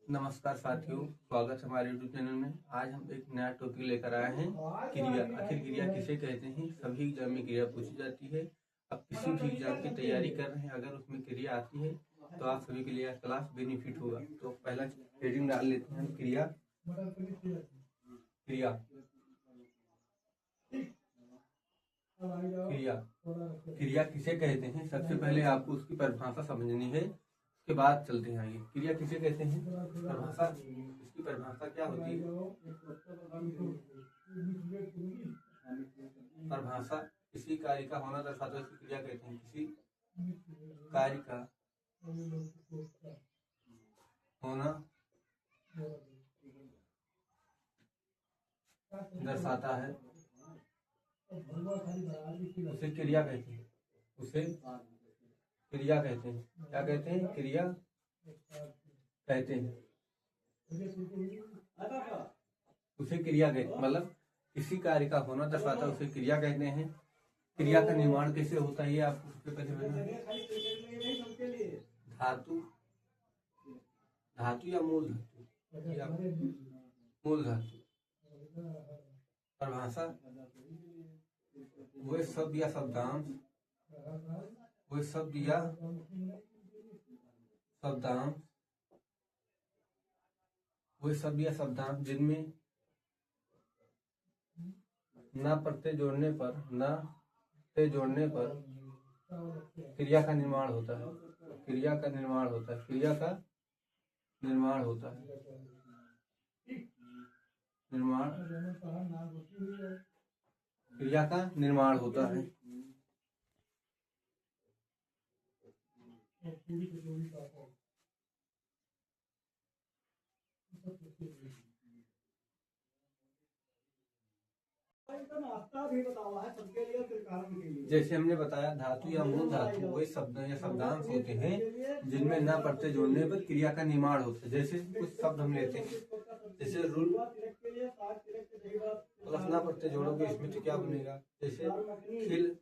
नमस्कार साथियों, स्वागत है हमारे YouTube चैनल में। आज हम एक नया टॉपिक लेकर आए हैं, क्रिया। आखिर क्रिया किसे कहते हैं? सभी एग्जाम में क्रिया पूछी जाती है। अब किसी भी एग्जाम की तैयारी कर रहे हैं, अगर उसमें क्रिया आती है तो आप सभी के लिए क्लास बेनिफिट होगा। तो पहला हेडिंग डाल लेते हैं, क्रिया। क्रिया क्रिया क्रिया किसे कहते हैं? सबसे पहले आपको उसकी परिभाषा समझनी है, उसके बाद चलते हैं आगे। क्रिया किसे कहते हैं? परिभाषा, इसकी परिभाषा क्या होती है? परिभाषा किसी कार्य का होना दर्शाता है, इसकी क्रिया कहते हैं। किसी कार्य का होना दर्शाता है, उसे क्रिया कहते हैं। उसे क्रिया कहते हैं। क्या कहते हैं? क्रिया कहते हैं। उसे क्रिया कहते हैं, मतलब किसी कार्य का होना दर्शाता है, उसे क्रिया कहते हैं। क्रिया का निर्माण कैसे होता है, ये आपको सबसे पहले धातु धातु या मूल धातु, मूल धातु। परिभाषा वे शब्द या शब्दांश, वे शब्द या शब्दांश, वे शब्द या शब्दांश जिनमें न प्रत्यय जोड़ने पर क्रिया का निर्माण होता है। क्रिया का निर्माण होता है। क्रिया का निर्माण होता है। क्रिया का निर्माण होता है। जैसे हमने बताया, धातु या मूल धातु वे शब्द या शब्दांश होते हैं जिनमें न प्रत्यय जोड़ने पर क्रिया का निर्माण होता है। जैसे कुछ शब्द हम लेते हैं, जैसे रुल प्लस न प्रत्यय जोड़ोगे इसमें तो क्या बनेगा? जैसे खिल,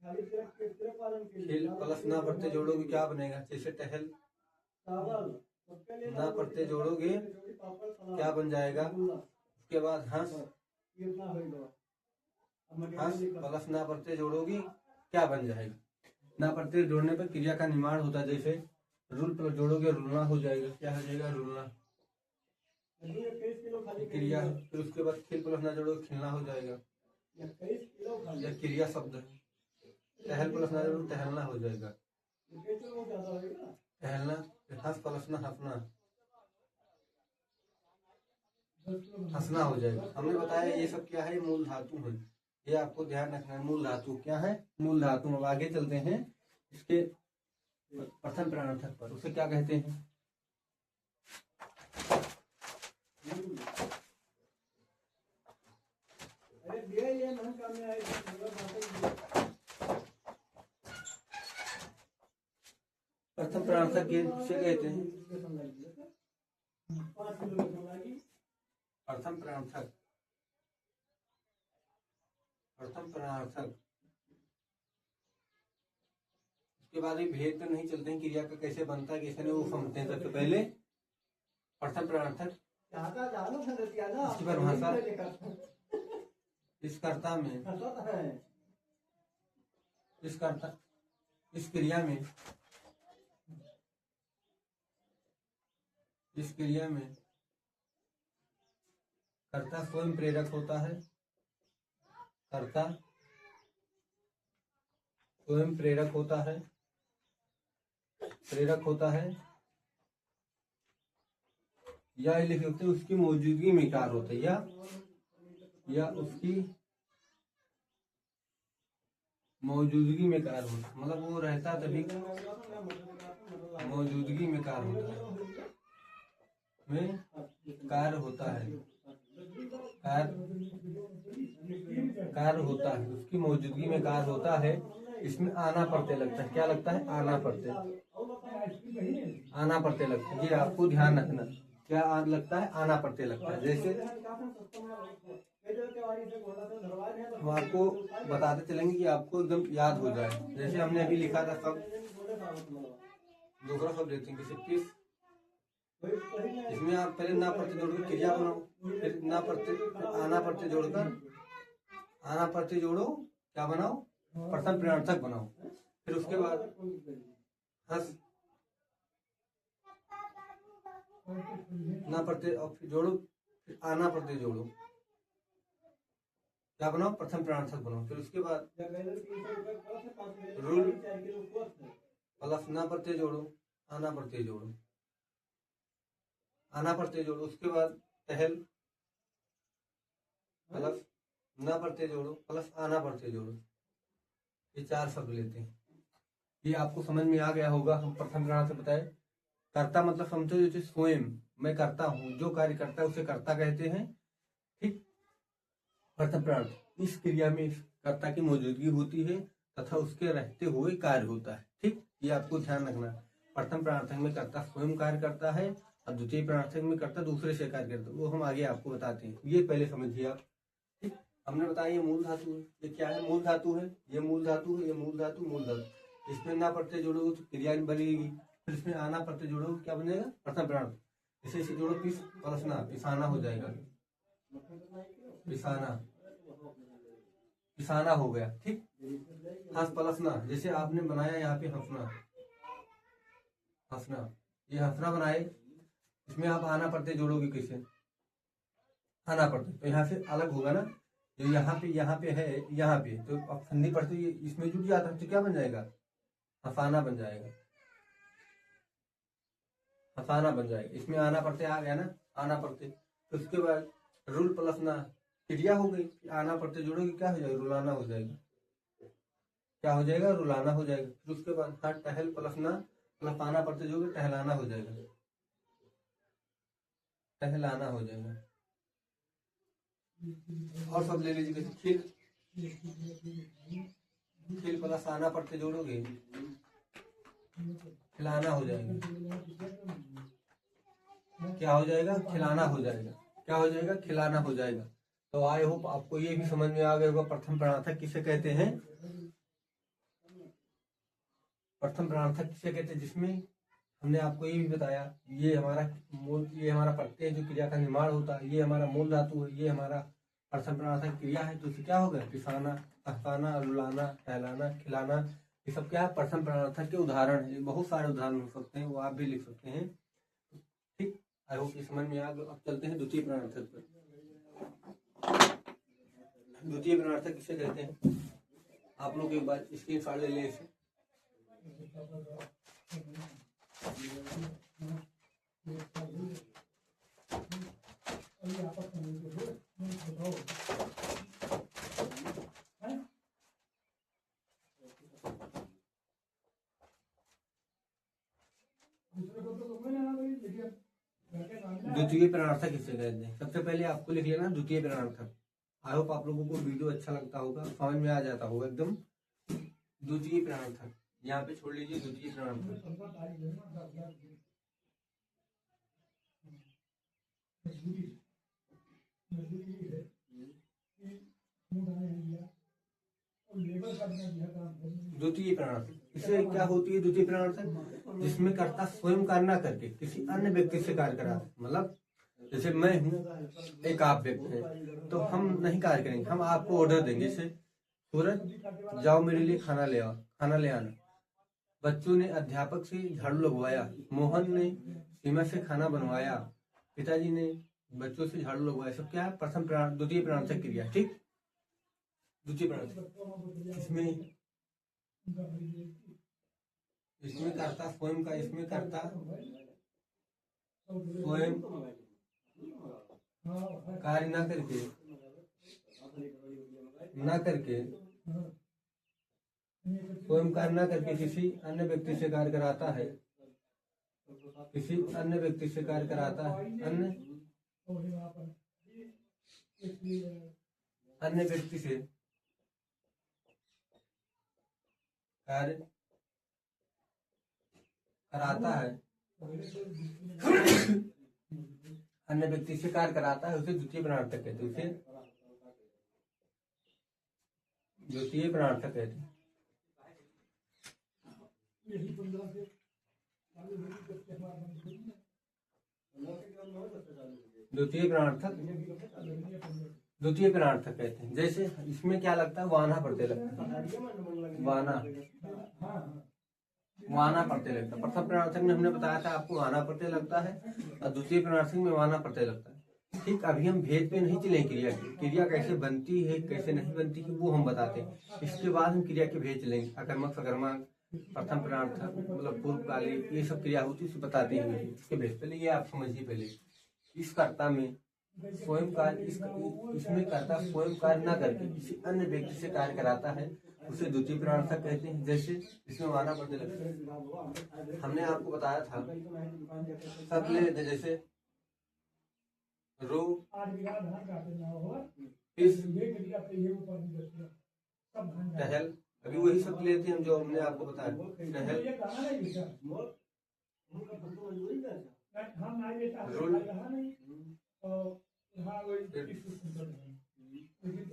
खिल प्लस न प्रत्यय जोड़ोगे क्या बनेगा? जैसे टहल, न प्रत्यय जोड़ोगे क्या बन जाएगा? उसके बाद हंस, हंस प्लस ना प्रत्यय जोड़ोगी क्या बन जाएगा? ना प्रत्यय जोड़ने पर क्रिया का निर्माण होता है। जैसे रुल प्लस जोड़ोगे रुलना हो जाएगा। क्या हो जाएगा? रुलना क्रिया है। फिर उसके बाद खिल प्लस ना जोड़ोगे खिलना हो जाएगा, यह क्रिया शब्द है। टहल प्लस ना जोड़ोगे टहलना हो जाएगा, टहलना। हंस प्लस ना हंसना, हंसना हो जाएगा। हमने बताया ये सब क्या है? मूल धातु है। ये आपको ध्यान रखना है। मूल धातु क्या है? मूल धातु। अब आगे चलते हैं इसके प्रथम प्राणार्थक पर। उसे क्या कहते हैं? प्रथम प्राणार्थक किसे कहते हैं? प्रथम प्राणार्थक, प्रथम प्राणार्थक। उसके बाद भी भेद तो नहीं चलते हैं, क्रिया का कैसे बनता है कैसे नहीं, वो समझते हैं। सबसे पहले प्रथम प्राणार्थक, इसकी परिभाषा इस कर्ता में, इस कर्ता, इस क्रिया में, इस क्रिया में कर्ता स्वयं प्रेरक होता है। कर्ता स्वयं प्रेरक होता है, प्रेरक होता है, या लिख सकते हैं उसकी मौजूदगी में कार्य होता है, या उसकी मौजूदगी में कार्य होता है। मतलब वो रहता तभी मौजूदगी में कार्य होता है, में कार्य होता है, कार्य होता है, उसकी मौजूदगी में कार्य होता है। इसमें आना प्रत्यय लगता है। क्या लगता है? आना प्रत्यय, आना प्रत्यय लगता है। ये आपको ध्यान रखना, क्या लगता है? आना प्रत्यय लगता है। जैसे हम आपको बताते चलेंगे कि आपको एकदम याद हो जाए। जैसे हमने अभी लिखा था सब दूसरा शब्द लेते हैं, जैसे पिस। इसमें आप पहले ना प्रत्यय जोड़कर क्रिया बनाओ, फिर ना प्रत्यय आना प्रत्यय जोड़कर आना प्रत्यय जोड़ो, क्या बनाओ, प्रथम प्रणार्थक बनाओ। फिर उसके बाद हस ना प्रत्यय जोड़ो, फिर आना प्रत्यय जोड़ो, क्या बनाओ, प्रथम प्रणार्थक बनाओ। फिर उसके बाद रूल प्लस ना प्रत्यय जोड़ो, आना प्रत्यय जोड़ो, आना प्रत्यय जोड़ो। उसके बाद पहल प्लस ना प्रत्यय जोड़ो प्लस आना प्रत्यय जोड़ो। ये 4 शब्द लेते हैं। ये आपको समझ में आ गया होगा। हम प्रथम प्रणाम से बताए। कर्ता मतलब समझो जैसे स्वयं मैं करता हूँ, जो कार्य करता है उसे कर्ता कहते हैं। ठीक। प्रथम प्राणार्थ इस क्रिया में कर्ता की मौजूदगी होती है तथा उसके रहते हुए कार्य होता है। ठीक, ये आपको ध्यान रखना। प्रथम प्राणार्थक में कर्ता स्वयं कार्य करता है और द्वितीय प्राणार्थक में कर्ता दूसरे से कार्य करता है। वो हम आगे आपको बताते हैं, ये पहले समझिए आप। ठीक, हमने बताया ये मूल धातु है। ये क्या है, मूल धातु है। ये मूल धातु है, ये मूल धातु, मूल धातु। इसमें ना प्रत्यय जोड़ोगे तो क्रिया बनेगी, फिर इसमें आना प्रत्यय जोड़ोगे क्या बनेगा, प्रथम प्राणार्थ। इसे जोड़ो पिस प्लस ना, पिसाना हो जाएगा, पिसाना, पिसाना हो गया। ठीक, हंस प्लस ना, जैसे आपने बनाया यहाँ पे हंसना, हंसना, ये हंसना बनाए, इसमें आप आना प्रत्यय जोड़ोगे किसे, आना प्रत्यय, तो यहाँ से अलग होगा ना। जो यहाँ पे है, यहाँ पे तो अब संधि प्रत्यय इसमें जुड़ जाता है तो क्या बन जाएगा, हंसाना बन जाएगा, हंसाना बन जाएगा। इसमें आना प्रत्यय आ गया ना, आना प्रत्यय। तो उसके बाद रूल प्लस ना, क्रिया हो गई। आना प्रत्यय जोड़ोगे क्या हो जाएगा, रुलाना हो जाएगा, क्या हो जाएगा, रुलाना हो जाएगा। फिर उसके बाद हाँ टहल प्लस ना प्लस आना प्रत्यय जोड़ोगे टहलाना हो जाएगा, टहलाना हो जाएगा। और सब ले लीजिए, खिल, खिल प्लस आना प्रत्यय जोड़ोगे खिलाना हो जाएगा, क्या हो जाएगा, खिलाना हो जाएगा, क्या हो जाएगा, खिलाना हो जाएगा। तो आई होप आपको ये भी समझ में आ गया होगा प्रथम प्राणार्थक किसे कहते हैं। प्रथम प्राणार्थक किसे कहते हैं, जिसमें हमने आपको ये भी बताया ये हमारा मूल, ये हमारा प्रत्यय जो क्रिया का निर्माण होता है, ये हमारा मूल धातु है, ये हमारा प्रथम प्राणार्थक क्रिया है। तो क्या होगा, पिसाना, हंसाना, रुलाना, टहलाना, खिलाना, ये सब क्या है, प्रथम प्राणार्थक के उदाहरण है। बहुत सारे उदाहरण हो सकते हैं, वो आप भी लिख सकते हैं। ठीक, आई होप ये समझ में आ गया। अब चलते हैं द्वितीय प्राणार्थक पर। द्वितीय प्राणार्थक किसे कहते हैं, आप लोग एक बार स्क्रीनशॉट ले लें इसे। द्वितीय प्राणार्थक किसे कहते हैं, सबसे पहले आपको लिख लेना द्वितीय प्राणार्थक। आई होप आप लोगों को वीडियो अच्छा लगता होगा, समझ में आ जाता होगा एकदम। द्वितीय प्राणार्थक यहाँ पे छोड़ लीजिए, द्वितीय प्राणार्थक। द्वितीय प्राणार्थक इससे क्या होती है, द्वितीय प्राणार्थक जिसमें कर्ता स्वयं कार्य न करके किसी अन्य व्यक्ति से कार्य कराता। मतलब जैसे मैं हूँ, एक आप व्यक्ति है, तो हम नहीं कार्य करेंगे, हम आपको ऑर्डर देंगे। जैसे सूरज जाओ मेरे लिए खाना ले आओ, खाना ले आना। बच्चों ने अध्यापक से झाड़ू लगवाया, मोहन ने सीमा से खाना बनवाया, पिताजी ने बच्चों से झाड़ू लगवाया। सब क्या है, प्रथम द्वितीय प्राणार्थक क्रिया। ठीक, द्वितीय प्राणार्थक इसमें कर्ता स्वयं का, इसमें कर्ता स्वयं कार्य न करके स्वयं कार्य न करके किसी अन्य व्यक्ति से कार्य कराता है, किसी अन्य व्यक्ति से कार्य कराता है, अन्य व्यक्ति से कार्य कराता है, अन्य व्यक्ति से कार्य कराता है, उसे द्वितीय प्राणार्थक कहते हैं, उसे द्वितीय प्राणार्थक कहते हैं। द्वितीय प्राणार्थक, द्वितीय प्राणार्थक कहते हैं। जैसे इसमें क्या लगता है, वाना प्रत्यय लगता है, वाना प्रत्यय लगता है। प्रथम प्राणार्थक में हमने बताया था आपको वाना प्रत्यय लगता है और द्वितीय प्राणार्थक में वाना प्रत्यय लगता है। ठीक, अभी हम भेद पे नहीं चले क्रिया की, क्रिया कैसे बनती है कैसे नहीं बनती है वो हम बताते हैं। इसके बाद हम क्रिया के भेद चलेंगे, अकर्मक सकर्मक, प्रथम प्राणार्थक मतलब पूर्वकालिक, ये सब क्रिया होती है बताते हैं इसके भेद। पहले ये आप समझिए, पहले इस कर्ता में स्वयं कार्य, इसमें कर्ता स्वयं कार्य न करके किसी अन्य व्यक्ति से कार्य कराता है, उसे द्वितीय प्राणार्थक कहते हैं। जैसे इसमें वाना प्रत्यय लगता है, हमने आपको बताया था सब ले लेते, जैसे रो, टहल, अभी वही सब लेते हैं जो हमने आपको बताया, टहल, रुल,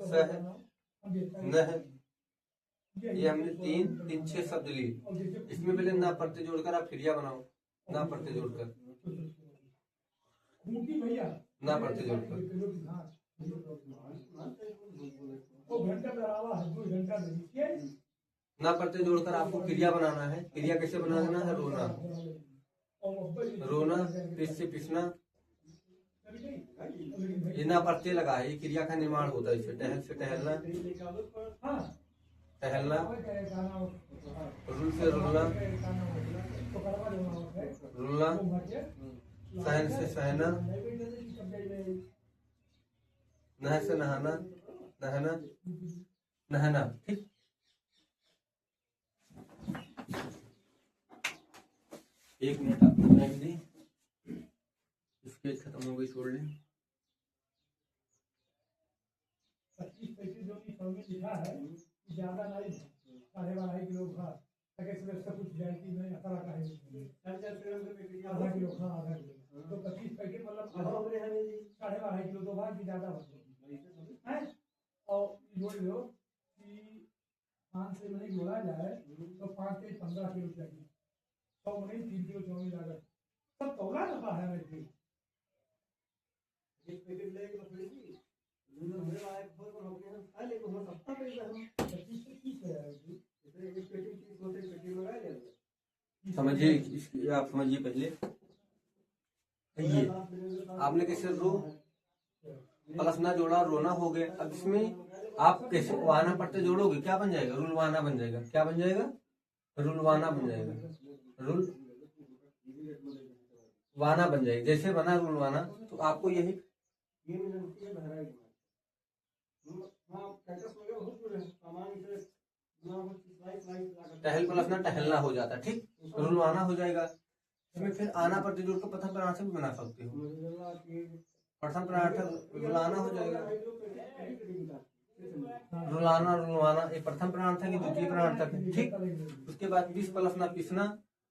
सह, नह, ये हमने तीन 6 शब्द लिए। इसमें पहले ना प्रत्यय जोड़कर आप क्रिया बनाओ, ना प्रत्यय जोड़कर, ना प्रत्यय जोड़कर, ना प्रत्यय जोड़कर आपको क्रिया बनाना है। क्रिया कैसे बनाना है, रोना, रोना, पिस से पिसना, ये ना प्रत्यय लगा है, ये क्रिया का निर्माण होता है। इससे टहल से टहलना, टहलना, रुल से रुलना, रुलना, सहन से सहना, नह से नहाना, नहना, नहना। ठीक, एक मिनट आपको टाइम दी, इसके खत्म हो गई, छोड़ लें। 25-25 जो लिखा है ज्यादा नहीं, 12.5 किलो खा कुछ जाएगी नहीं, आधा किलो खा, आधा किलो तो 25 पैकेट मतलब 12.5 किलो तो भाग ज्यादा है। और जोड़ लो कि 5 से नहीं जोड़ा जाए तो 5 से 15 किलो चाहिए, 100 में 3 किलो चौमिन लागत, सब तौला दफा है। वैसे एक पैकेट लेके समझिए, आप समझिए पहले ये आपने कैसे रो प्लस ना जोड़ा, रोना हो गया। अब इसमें आप कैसे वाना प्रत्यय जोड़ोगे, क्या बन जाएगा, रुलवाना बन जाएगा। क्या बन जाएगा, रुलवाना बन जाएगा, रुल वाना बन जाएगा। जैसे बना रुलवाना, तो आपको यही टहल प्लस ना टहलना हो जाता, ठीक, रुलवाना हो जाएगा। इसमें फिर आना प्रत्यय जोड़ कर प्रथम प्राणार्थक भी बना सकते हो, प्रथम प्राणार्थक रुलाना हो जाएगा, रुलाना, रुलवाना, ये प्रथम प्राणार्थक है, द्वितीय प्राणार्थक है। ठीक, उसके बाद पिस प्लस ना पिसना,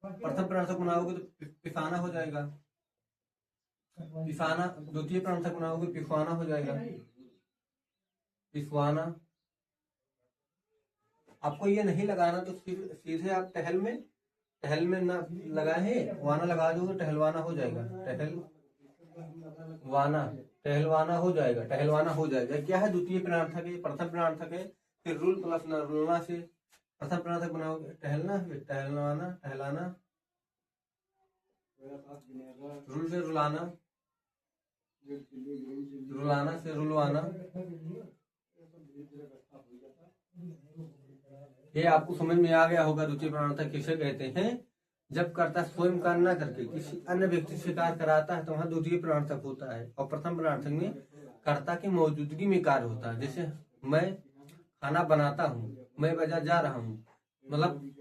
प्रथम प्राणार्थक बनाओगे तो पिसाना हो जाएगा, पिसाना, द्वितीय प्राणार्थक बनाओगे पिसवाना हो जाएगा, पिसवाना। आपको ये नहीं लगाना तो सीधे आप टहल में ना लगाए वाना लगा दो तो टहलवाना हो जाएगा, टहलवाना, टहलवाना हो जाएगा, टहलवाना हो जाएगा। क्या है, द्वितीय प्राणार्थक है, प्रथम प्राणार्थक है, फिर रुल प्लस ना रुलना से प्रथम प्राणार्थक बनाओगे टहलना, फिर टहलवाना, टहलाना, रुल से रुलाना, रुलाना से रुलवाना। ये आपको समझ में आ गया होगा द्वितीय प्राणार्थक किसे कहते हैं। जब कर्ता स्वयं कार्य न करके किसी अन्य व्यक्ति से कार्य कराता है तो वहां द्वितीय प्राणार्थक होता है। और प्रथम प्राणार्थक में कर्ता की मौजूदगी में कार्य होता है। जैसे मैं खाना बनाता हूँ, मैं बाजार जा रहा हूँ, मतलब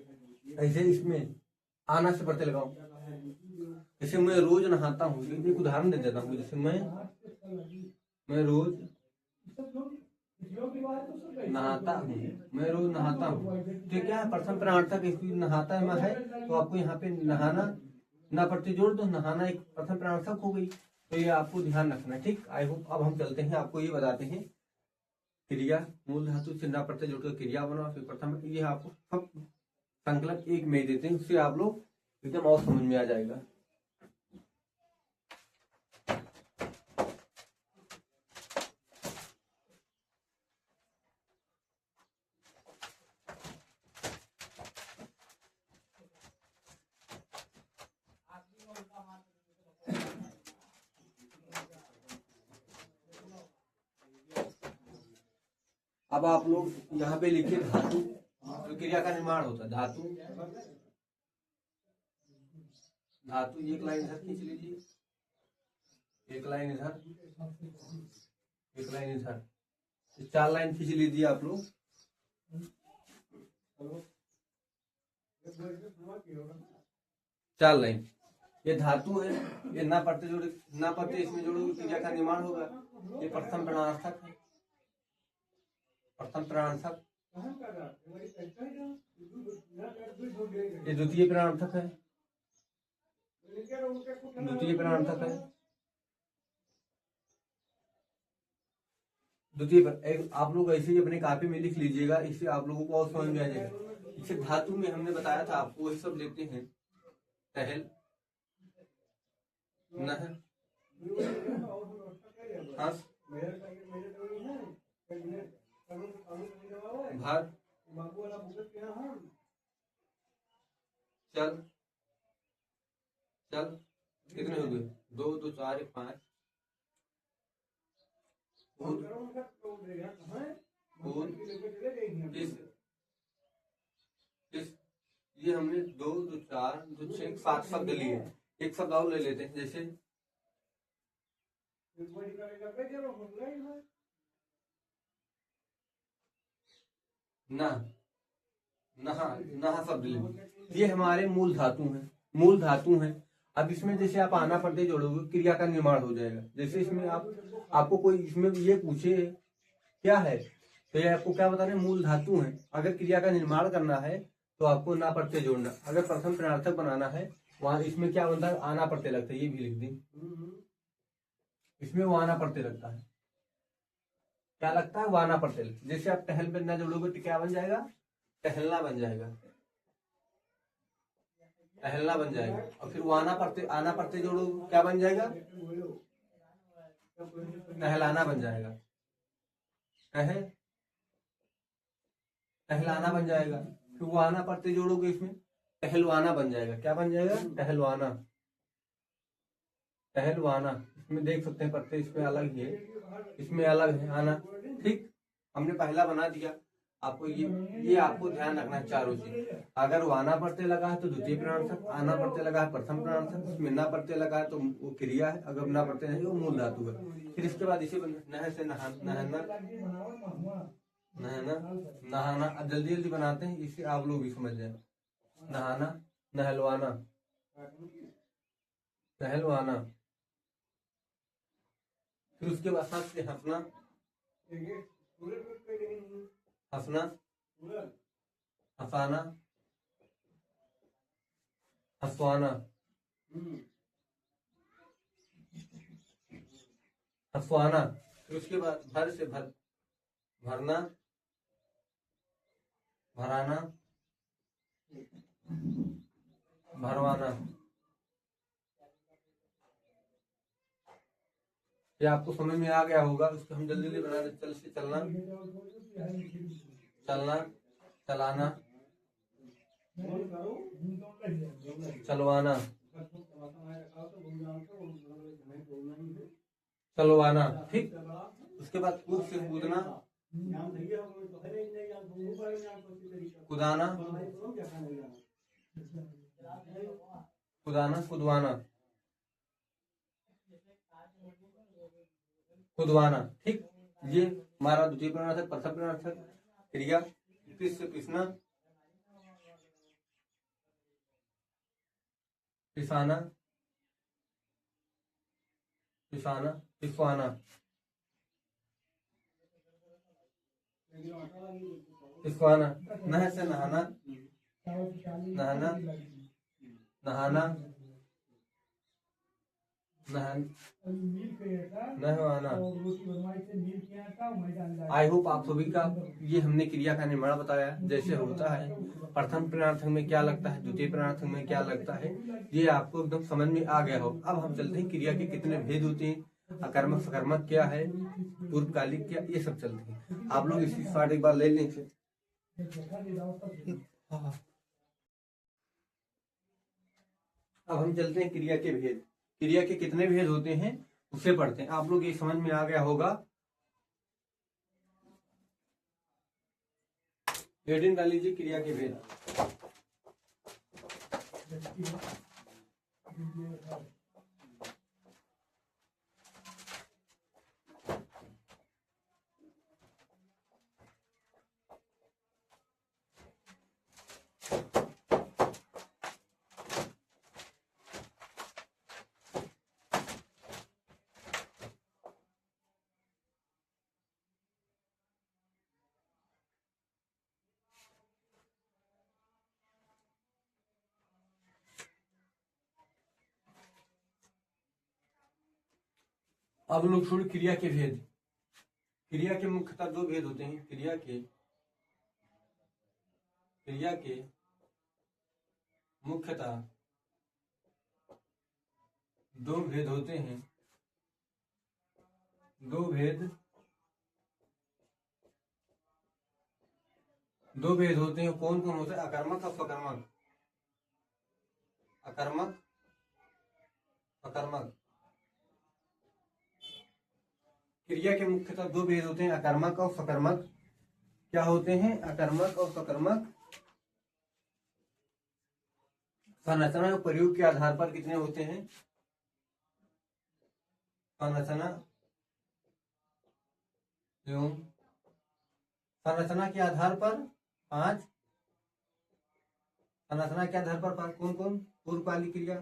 ऐसे इसमें आना से प्रत्यय लगाऊं। जैसे मैं रोज नहाता हूँ, एक उदाहरण दे देता हूँ। जैसे मैं रोज नहाता हूँ, मैं रोज नहाता हूँ, तो क्या है, प्रथम प्राणार्थक नहाता है, तो आपको यहाँ पे नहाना ना प्रत्यय जोड़ दो, नहाना एक प्रथम प्राणार्थक हो गई। तो ये आपको ध्यान रखना है, ठीक। आई होप अब हम चलते हैं, आपको ये बताते हैं क्रिया मूल धातु से ना प्रत्यय जोड़कर क्रिया बनाओ, फिर प्रथम ये आपको सब संकल्प एक में देते हैं, उससे आप लोग एकदम और समझ में आ जाएगा। अब आप लोग यहाँ पे लिखिए धातु, तो क्रिया का निर्माण होता है धातु। धातु एक लाइन इधर खींच लीजिए, एक लाइन इधर, एक लाइन इधर, 4 लाइन खींच लीजिए आप लोग। चार लाइन, ये धातु है, ये ना पड़ते जोड़े, ना पड़ते इसमें जोड़ोगे क्रिया का निर्माण होगा। ये प्रथम प्रणार्थक है, प्रथम प्रणार्थक, ये द्वितीय प्रणार्थक है, द्वितीय प्रणार्थक है, द्वितीय। आप लोग ऐसे ही अपने कॉपी में लिख लीजिएगा, इससे आप लोगों को और समझ में आ जाएगा। इसे धातु में हमने बताया था आपको, वही सब लेते हैं। पहल, नह, हस, भर, चल, चल, कितने हो गए? 2 2 4 1 5, ये हमने 2 2 4 2 6 7 शब्द लिए। एक शब्द और ले लेते हैं, जैसे ना, नहा, नहा शब्द ले। ये हमारे मूल धातु हैं, मूल धातु हैं। अब इसमें जैसे आप आना पड़ते जोड़ोगे, क्रिया का निर्माण हो जाएगा। जैसे इसमें आपको कोई इसमें ये पूछे क्या है, तो ये आपको क्या बताना है? मूल धातु है। अगर क्रिया का निर्माण करना है तो आपको ना पड़ते जोड़ना। अगर प्रथम प्रणार्थक बनाना है, वहां इसमें क्या बनता है? आना पड़ते लगता है। ये भी लिख दी, इसमें वो आना पड़ते लगता है। क्या लगता है? वो आना पड़ते। जैसे आप टहल पे ना जोड़ोगे तो क्या बन जाएगा? टहलना बन जाएगा, टहलना बन जाएगा। और फिर वो आना पड़ते जोड़ो, क्या बन जाएगा? टहलाना बन जाएगा, टहलाना बन जाएगा। फिर वो आना पड़ते जोड़ोगे, इसमें टहलवाना बन जाएगा। क्या बन जाएगा? टहलवाना, टहलवाना। इसमें देख सकते हैं पत्ते इसमें अलग ही है, इसमें अलग है आना। ठीक, हमने पहला बना दिया। आपको ये आपको ध्यान रखना है चारों चीज। अगर वो आना पड़ते लगा है तो द्वितीय प्रणार्थक, आना पड़ते लगा है प्रथम प्रणार्थक, उसमें ना पड़ते लगा है तो वो क्रिया है, अगर ना पड़ते नहीं वो मूल धातु है। फिर इसके बाद इसे नह से नहाना, नहाना, नहाना। अब जल्दी जल्दी बनाते हैं, इससे आप लोग भी समझ जाए। नहाना, नहलवाना, नहलवाना। फिर उसके बाद हंस से हंसना, हंसना, हंसाना, हंसवाना, हंसवाना। फिर उसके बाद भर से भरना, भराना, भरवाना। ये आपको समझ में आ गया होगा। उसको हम जल्दी जल्दी बना दे। चल से चलना, चलना, चलाना, चलवाना, चलवाना। ठीक, उसके बाद कूद से कूदना, कुदाना, कुदाना, कुदवाना, कुदवाना। ठीक, ये हमारा द्वितीय प्रणार्थक, प्रथम प्रणार्थक क्रिया। पिस से पिसना, पिसाना, पिसाना, पिसवाना, पिसवाना। नह से नहाना, नहाना, नहाना, नहवाना। आई होप आप सभी का ये हमने क्रिया का निर्माण बताया जैसे होता है, प्रथम प्रणार्थक में क्या लगता है, द्वितीय प्रणार्थक में क्या लगता है, ये आपको एकदम समझ में आ गया हो। अब हम चलते हैं क्रिया के कितने भेद होते हैं, अकर्मक सकर्मक क्या है, पूर्वकालिक क्या, ये सब चलते हैं। आप लोग इसी पार्ट एक बार ले लें। अब हम चलते हैं क्रिया के भेद। क्रिया के कितने भेद होते हैं उसे पढ़ते हैं। आप लोग ये समझ में आ गया होगा। हेडिंग डाल लीजिए क्रिया के भेद। अब लोग छोड़ क्रिया के भेद। क्रिया के मुख्यतः दो भेद होते हैं। क्रिया के मुख्यतः दो भेद होते हैं। दो भेद होते हैं। कौन कौन होते हैं? अकर्मक और सकर्मक। अकर्मक सकर्मक। क्रिया के मुख्यतः दो भेद होते हैं, अकर्मक और सकर्मक। क्या होते हैं? अकर्मक और सकर्मक। संरचना और प्रयोग के आधार पर कितने होते हैं? संरचना एवं संरचना के आधार पर 5। संरचना के आधार पर 5 कौन कौन? पूर्वकालिक क्रिया,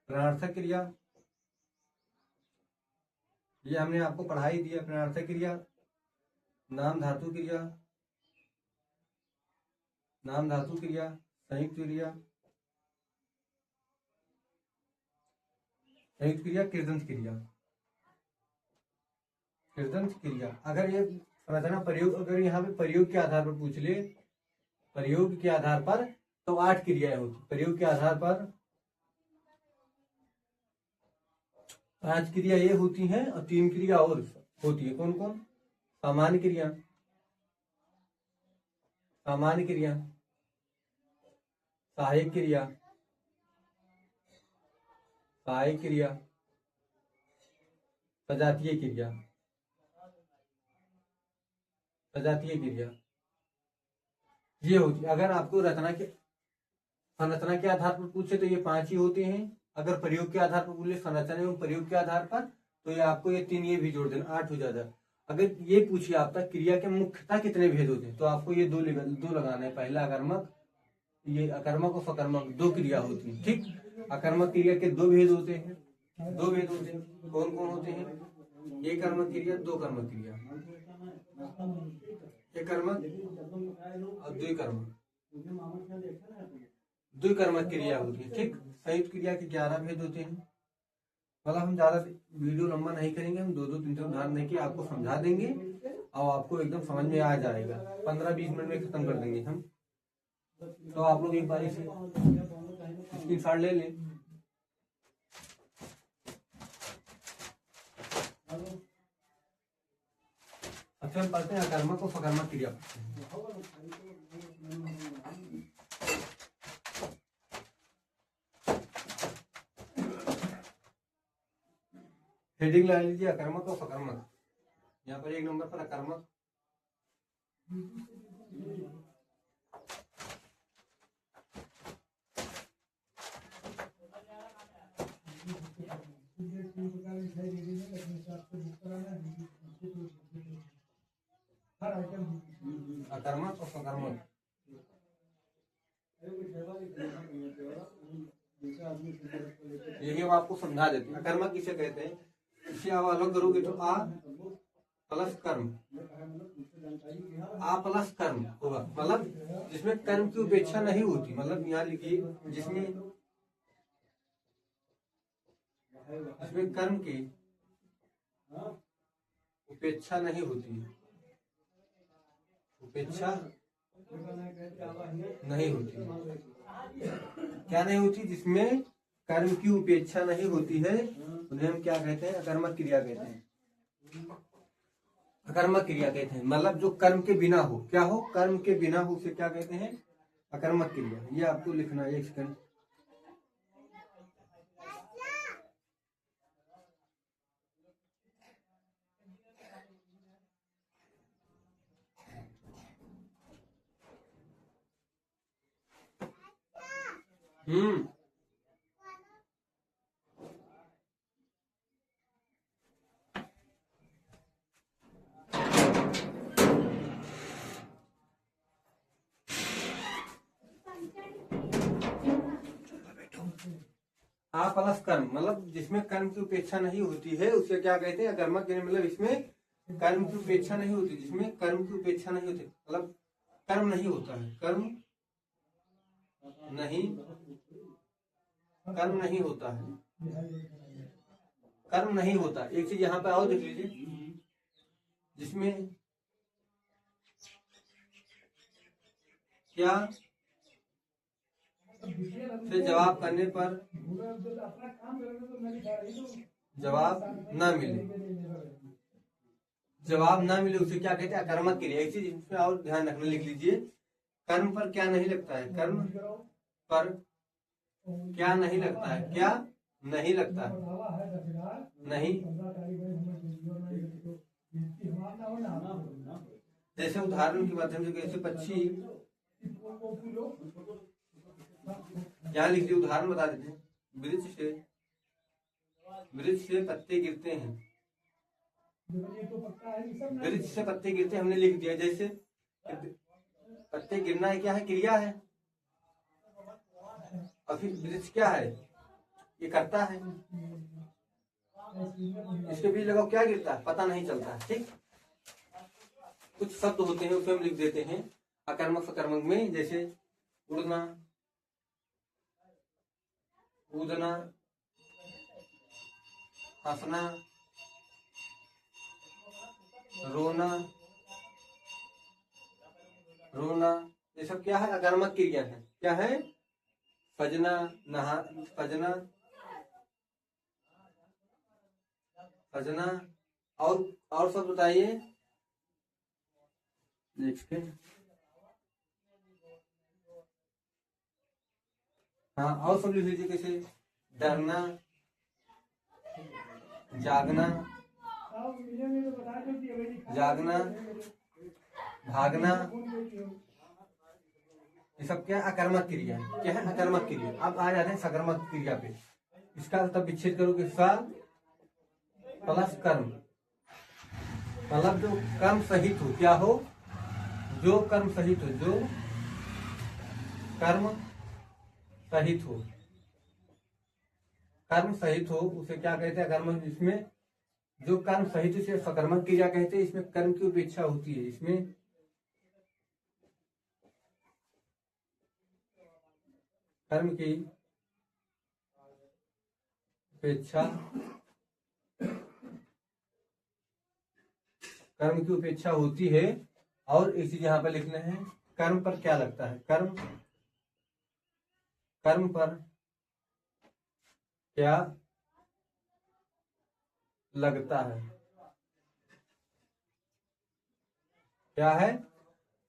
प्रणार्थक क्रिया, ये हमने आपको पढ़ाई दिया। प्रणार्थक क्रिया, नाम धातु क्रिया, संयुक्त क्रिया, कृदंत क्रिया। अगर ये संरचना प्रयोग, अगर यहाँ पे प्रयोग के आधार पर पूछ ले, प्रयोग के आधार पर, तो 8 क्रियाएं होती। प्रयोग के आधार पर 5 क्रिया ये होती हैं और 3 क्रिया और होती है। कौन कौन? सामान्य क्रिया, सहायक क्रिया, सजातीय क्रिया, ये होती। अगर आपको संरचना के आधार पर पूछे तो ये 5 ही होते हैं। अगर प्रयोग के आधार पर पूछे, संरचना एवं प्रयोग के आधार पर, तो ये आपको ये 3 ये भी जोड़ देना, 8 हो जाता। अगर ये पूछिए आपका क्रिया के मुख्यतः कितने भेद होते हैं, तो आपको ये दो लगाना है। पहला अकर्मक, ये अकर्मक और सकर्मक 2 क्रिया होती है। ठीक, अकर्मक क्रिया के 2 भेद होते हैं। कौन कौन होते हैं? एक कर्मक क्रिया, 2 कर्मक क्रिया, एक कर्मक और द्विकर्मक क्रिया होती है। ठीक, संयुक्त क्रिया के 11 भेद होते हैं। मतलब हम ज्यादा वीडियो लंबा नहीं करेंगे, हम 2-2 3-3 उदाहरण देके आपको समझा देंगे और आपको एकदम समझ में आ जाएगा। 15-20 मिनट में खत्म कर देंगे हम। तो आप लोग एक बार इसे स्क्रीनशॉट ले लें। अच्छा, हम पढ़ते हैं अकर्मक और सकर्मक क्रिया। हेडिंग ला लीजिए अकर्मक और सकर्मक। यहाँ पर 1 नंबर पर अकर्मक, अकर्मक और सकर्मक। यही हम आपको समझा देते हैं। अकर्मक किसे कहते हैं? इसे आप अलग करोगे तो आ प्लस कर्म, आ प्लस कर्म होगा, मतलब जिसमें कर्म की उपेक्षा नहीं होती, मतलब यहाँ लिखिए जिसमें कर्म की उपेक्षा नहीं होती, उपेक्षा नहीं होती, क्या नहीं होती, जिसमें कर्म की उपेक्षा नहीं होती है उन्हें हम क्या कहते हैं, अकर्मक क्रिया कहते हैं। अकर्मक क्रिया कहते हैं, मतलब जो कर्म के बिना हो, क्या हो, कर्म के बिना हो, उसे क्या कहते हैं, अकर्मक क्रिया। ये आपको लिखना है, एक सेकंड। आ प्लस कर्म, मतलब जिसमें कर्म की उपेक्षा नहीं होती है उसे क्या कहते हैं, अकर्मक क्रिया। मतलब इसमें कर्म की उपेक्षा नहीं होती, जिसमें कर्म की उपेक्षा नहीं होती, मतलब कर्म नहीं होता है, कर्म नहीं होता है, कर्म नहीं होता। एक चीज यहाँ पे और देख लीजिए, जिसमें क्या से जवाब करने पर जवाब ना मिले, जवाब ना मिले उसे क्या कहते हैं, अकर्मक क्रिया। एक चीज इसमें और ध्यान रखना, लिख लीजिए, कर्म पर क्या नहीं लगता है, कर्म पर क्या नहीं लगता है, क्या नहीं लगता है, नहीं। जैसे उदाहरण के माध्यम से, जैसे पक्षी, यहाँ लिख दिए, उदाहरण बता देते हैं, वृक्ष से पत्ते गिरते हैं, वृक्ष से पत्ते गिरते हमने लिख दिया। जैसे पत्ते गिरना है, क्या है, क्रिया है। अभी वृक्ष क्या है, ये करता है, इसके बीच लगाओ, क्या गिरता है, पता नहीं चलता। ठीक, कुछ शब्द होते हैं उसे हम लिख देते हैं अकर्मक सकर्मक में, जैसे उड़ना, कूदना, हंसना, रोना, ये सब क्या है, अकर्मक क्रिया है। क्या है, सजना, नहा, सजना, सजना, और सब बताइए। हाँ, और सब लिख लीजिए, कैसे डरना, जागना, भागना, ये सब क्या अकर्मक क्रिया है। क्या है, अकर्मक क्रिया। अब आ जाते हैं सकर्मक क्रिया पे। इसका तब विच्छेद करोगे, सा प्लस कर्म, मतलब जो कर्म सहित हो, क्या हो, जो कर्म सहित हो, जो कर्म सहित हो, कर्म सहित हो उसे क्या कहते हैं, अकर्मक। जिसमें जो कर्म सहित उसे सकर्मक क्रिया कहते हैं। इसमें कर्म की उपेक्षा होती है, इसमें कर्म की उपेक्षा, कर्म की उपेक्षा होती है। और एक चीज यहाँ पर लिखना है, कर्म पर क्या लगता है, कर्म पर क्या लगता है, क्या है,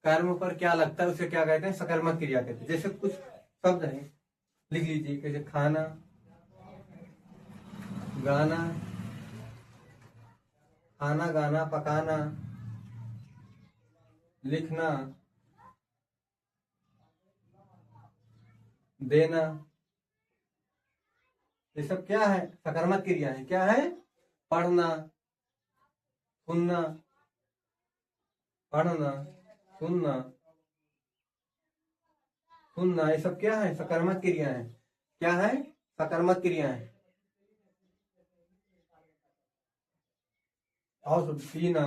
कर्म पर क्या लगता है उसे क्या कहते हैं, सकर्मक क्रिया कहते हैं। जैसे कुछ शब्द हैं, लिख लीजिए, जैसे खाना, गाना, खाना गाना, पकाना, लिखना, देना, ये सब क्या है, सकर्मक क्रिया है। क्या है, पढ़ना, सुनना, पढ़ना, सुनना, सुनना, ये सब क्या है, सकर्मक क्रिया है। क्या है, सकर्मक क्रिया है। और सब पीना,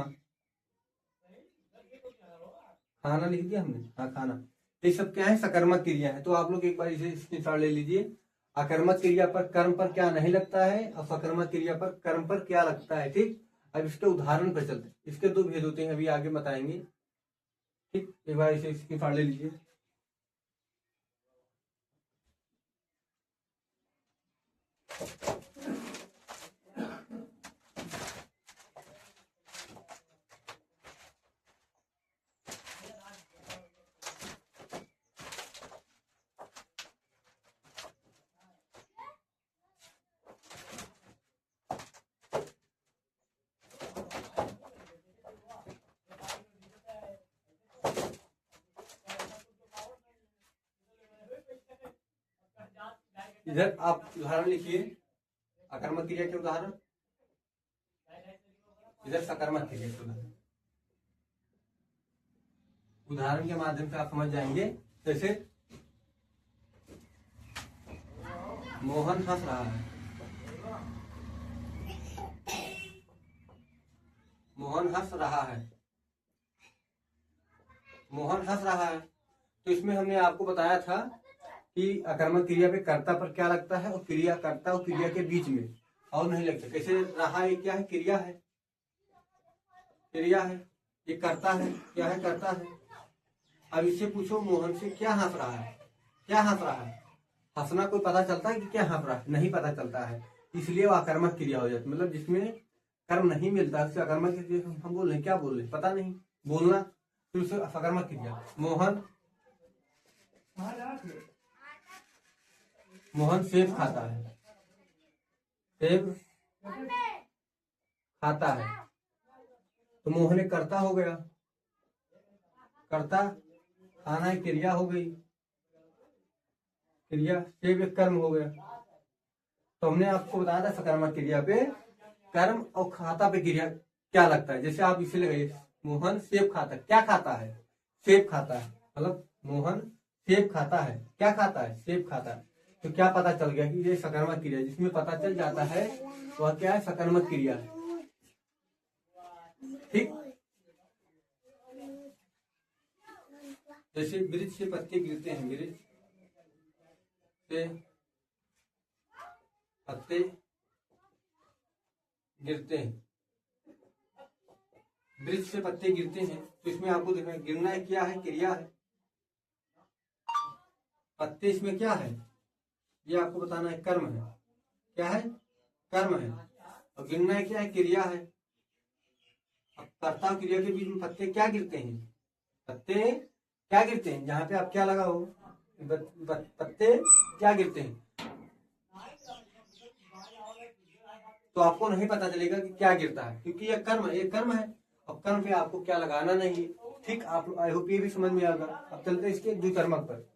खाना लिख दिया हमने, हाँ खाना। ये सब क्या है, सकर्मक क्रिया है। तो आप लोग एक बार इसे स्क्रीनशॉट ले लीजिए। अकर्मक क्रिया पर कर्म पर क्या नहीं लगता है और सकर्मक क्रिया पर कर्म पर क्या लगता है। ठीक, अब इसके उदाहरण पर चलते हैं। इसके दो भेद होते हैं, अभी आगे बताएंगे। ठीक, एक बार इसे स्क्रीनशॉट ले लीजिए। इधर आप उदाहरण लिखिए, अकर्मक क्रिया के उदाहरण, इधर सकर्मक क्रिया के उदाहरण। उदाहरण के माध्यम से आप समझ जाएंगे। जैसे मोहन हंस रहा है, मोहन हंस रहा है, मोहन हंस रहा है। तो इसमें हमने आपको बताया था कि अकर्मक क्रिया पे कर्ता पर क्या लगता है और क्रिया कर्ता और क्रिया के बीच में और नहीं लगता। कैसे रहा, ये क्या है, क्रिया है, क्रिया है, ये कर्ता है, क्या है, कर्ता है। अब इससे पूछो मोहन से क्या हंस रहा है, क्या हंस रहा है। हंसना कोई पता चलता है कि क्या हंस रहा है, नहीं पता चलता है, इसलिए वो अकर्मक क्रिया हो जाती है। मतलब जिसमें कर्म नहीं मिलता उससे अकर्मक क्रिया। हम बोल रहे क्या बोल रहे पता नहीं, बोलना, फिर उसे अकर्मक क्रिया। मोहन सेब खाता है, सेब खाता है, तो मोहन एक कर्ता हो गया, कर्ता, खाना एक क्रिया हो गई, क्रिया, सेब एक कर्म हो गया। तो हमने आपको बताया था सकर्मक क्रिया पे कर्म और खाता पे क्रिया क्या लगता है। जैसे आप इसे लगाइए, मोहन सेब खाता है, क्या खाता है, सेब खाता है, मतलब मोहन सेब खाता है, क्या खाता है, सेब खाता है। तो क्या पता चल गया कि ये सकर्मक क्रिया, जिसमें पता चल जाता है वह क्या है, सकर्मक क्रिया है। ठीक, जैसे वृक्ष से पत्ते गिरते हैं, वृक्ष से पत्ते गिरते हैं, वृक्ष से पत्ते गिरते हैं। तो इसमें आपको देखना है गिरना है, क्या है, क्रिया है। पत्ते इसमें क्या है, ये आपको बताना है, कर्म है, क्या है, कर्म है। और गिरना है क्या है, क्रिया है। अब कर्ता और क्रिया के बीच में पत्ते क्या गिरते हैं, पत्ते क्या गिरते हैं, जहां पे आप क्या लगाओ, पत्ते क्या गिरते हैं। तो आपको नहीं पता चलेगा कि क्या गिरता है, क्योंकि ये कर्म है, ये कर्म है। अब कर्म पे आपको क्या लगाना नहीं है। ठीक, आप आई होप ये भी समझ में आएगा। अब चलते इसके द्विकर्मक पर।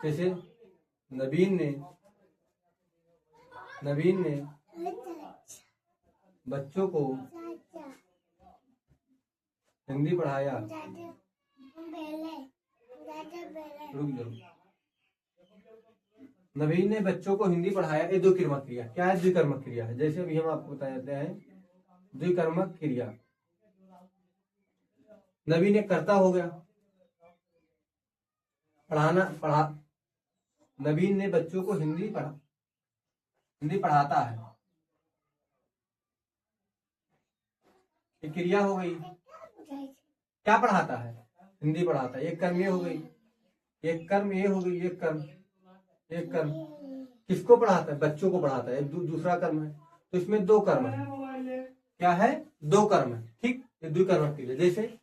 जैसे नवीन ने बच्चों को हिंदी पढ़ाया, रुक जाओ, नवीन ने बच्चों को हिंदी पढ़ाया, ये द्विकर्मक क्रिया, क्या है, द्विकर्मक क्रिया है। जैसे अभी हम आपको बता देते हैं द्विकर्मक क्रिया। नवीन एक कर्ता हो गया, पढ़ा, नवीन ने बच्चों को हिंदी पढ़ाता है, एक क्रिया हो गई, क्या पढ़ाता है, हिंदी पढ़ाता है, एक कर्म ये हो गई, एक कर्म ये हो गई, एक कर्म किसको पढ़ाता है, बच्चों को पढ़ाता है, दूसरा कर्म है। तो इसमें दो कर्म है, क्या है, दो कर्म है। ठीक, ये द्विकर्मक क्रिया। जैसे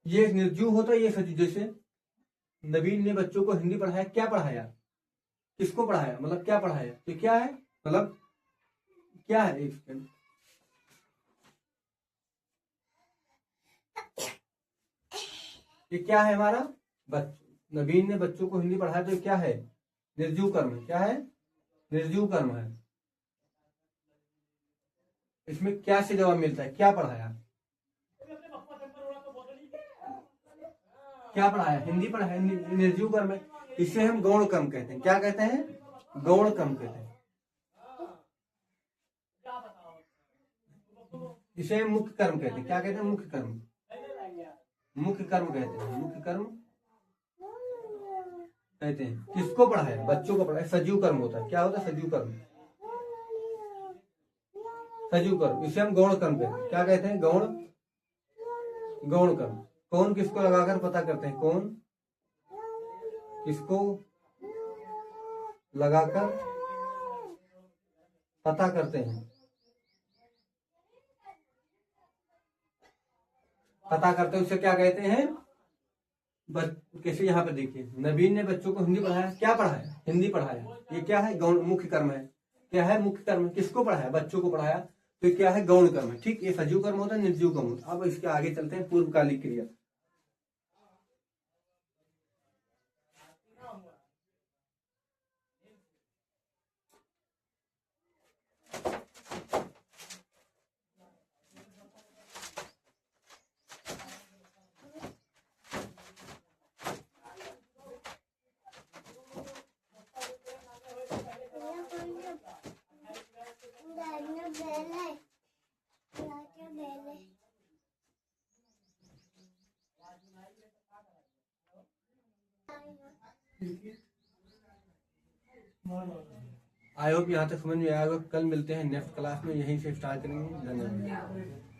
ये निर्जीव होता है, ये सजीव। जैसे नवीन ने बच्चों को हिंदी पढ़ाया, क्या पढ़ाया, किसको पढ़ाया, मतलब क्या पढ़ाया, तो क्या है, मतलब क्या है, एक सेकंड, ये क्या है हमारा, नवीन ने बच्चों को हिंदी पढ़ाया, तो क्या है, निर्जीव कर्म है, क्या है, निर्जीव कर्म है। इसमें क्या से जवाब मिलता है, क्या पढ़ाया, क्या पढ़ाया, हिंदी पढ़ाया, निर्जीव कर्म है। इसे हम गौण कर्म कहते हैं, क्या कहते हैं, गौण कर्म कहते हैं। इसे हम मुख्य कर्म कहते हैं। क्या कहते हैं? मुख्य कर्म। मुख्य कर्म कहते हैं। मुख्य कर्म कहते हैं। किसको पढ़ाया? बच्चों को पढ़ाया। सजीव कर्म होता है। क्या होता है? सजीव कर्म। सजीव कर्म, इसे हम गौण कर्म कहते हैं। क्या कहते हैं? गौण कर्म। कौन किसको लगाकर पता करते हैं? कौन किसको लगाकर पता करते हैं? पता करते हैं, उसे क्या कहते हैं? कैसे यहाँ पे देखिए, नवीन ने बच्चों को हिंदी पढ़ाया। क्या पढ़ाया? हिंदी पढ़ाया। ये क्या है? गौण मुख्य कर्म है। क्या है? मुख्य कर्म। किसको पढ़ाया? बच्चों को पढ़ाया। तो क्या है? गौण कर्म है। ठीक, ये सजीव कर्म होता है, निर्जीव कर्म होता है। अब इसके आगे चलते हैं, पूर्वकालिक क्रिया। आई होप यहाँ तक समझ में आएगा। कल मिलते हैं नेक्स्ट क्लास में, यहीं से स्टार्ट करेंगे। धन्यवाद।